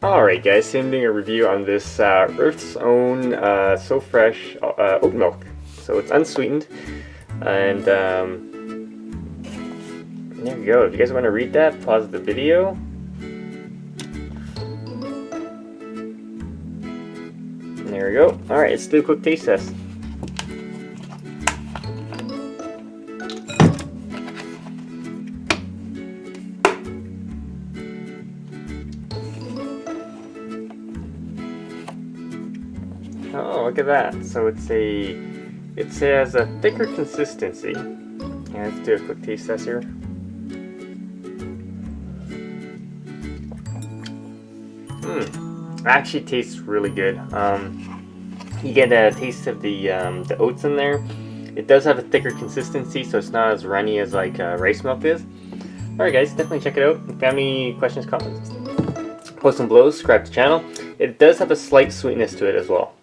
Alright guys, so I'm doing a review on this Earth's Own So Fresh oat milk. So it's unsweetened, and there you go. If you guys want to read that, pause the video. And there we go. Alright, let's do a quick taste test. Oh, look at that. So it says a thicker consistency. Yeah, let's do a quick taste test here. Actually tastes really good. You get a taste of the oats in there. It does have a thicker consistency, so it's not as runny as like rice milk is. Alright guys, definitely check it out. If you have any questions, comments, post them below, subscribe to the channel. It does have a slight sweetness to it as well.